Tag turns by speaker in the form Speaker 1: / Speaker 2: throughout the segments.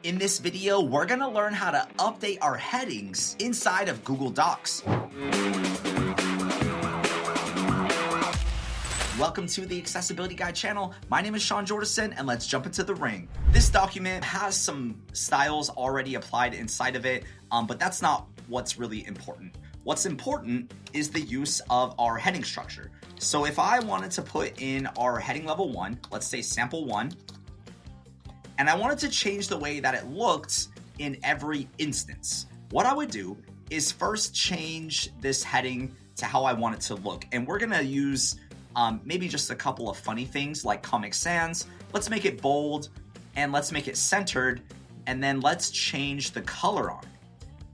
Speaker 1: In this video, we're gonna learn how to update our headings inside of Google Docs. Welcome to the Accessibility Guide channel. My name is Sean Jordison, and let's jump into the ring. This document has some styles already applied inside of it, but that's not what's really important. What's important is the use of our heading structure. So if I wanted to put in our heading level 1, let's say sample 1, and I wanted to change the way that it looked in every instance, what I would do is first change this heading to how I want it to look. And we're gonna use maybe just a couple of funny things like Comic Sans. Let's make it bold and let's make it centered, and then let's change the color on it.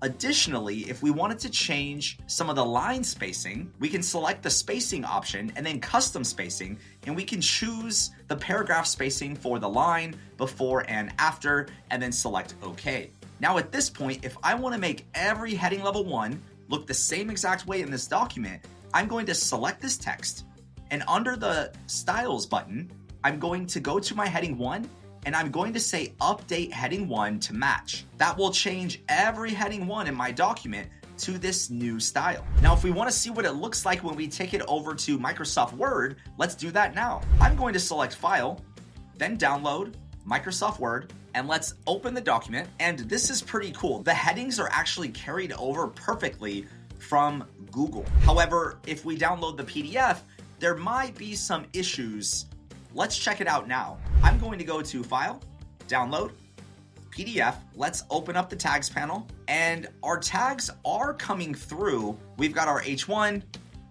Speaker 1: Additionally, if we wanted to change some of the line spacing, we can select the spacing option and then custom spacing, and we can choose the paragraph spacing for the line, before and after, and then select OK. Now at this point, if I want to make every heading level 1 look the same exact way in this document, I'm going to select this text, and under the Styles button, I'm going to go to my heading 1, and I'm going to say update heading 1 to match. That will change every heading 1 in my document to this new style. Now, if we want to see what it looks like when we take it over to Microsoft Word, let's do that now. I'm going to select File, then Download, Microsoft Word, and let's open the document. And this is pretty cool. The headings are actually carried over perfectly from Google. However, if we download the PDF, there might be some issues. Let's check it out now. I'm going to go to File, Download, PDF. Let's open up the tags panel, and our tags are coming through. We've got our H1,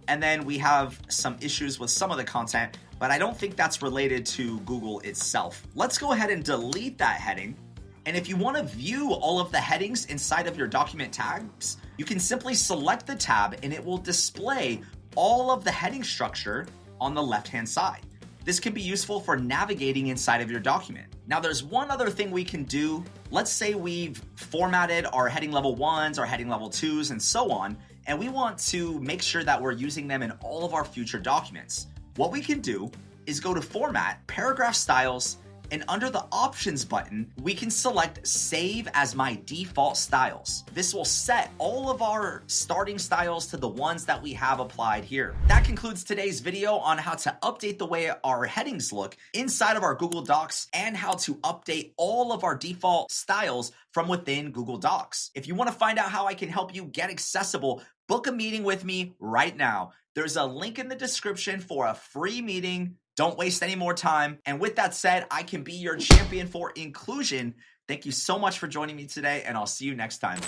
Speaker 1: and then we have some issues with some of the content, but I don't think that's related to Google itself. Let's go ahead and delete that heading. And if you want to view all of the headings inside of your document tags, you can simply select the tab and it will display all of the heading structure on the left-hand side. This can be useful for navigating inside of your document. Now, there's one other thing we can do. Let's say we've formatted our heading level 1s, our heading level 2s, and so on, and we want to make sure that we're using them in all of our future documents. What we can do is go to Format, Paragraph Styles, and under the Options button, we can select Save as my default styles. This will set all of our starting styles to the ones that we have applied here. That concludes today's video on how to update the way our headings look inside of our Google Docs and how to update all of our default styles from within Google Docs. If you want to find out how I can help you get accessible, book a meeting with me right now. There's a link in the description for a free meeting. Don't waste any more time. And with that said, I can be your champion for inclusion. Thank you so much for joining me today, and I'll see you next time.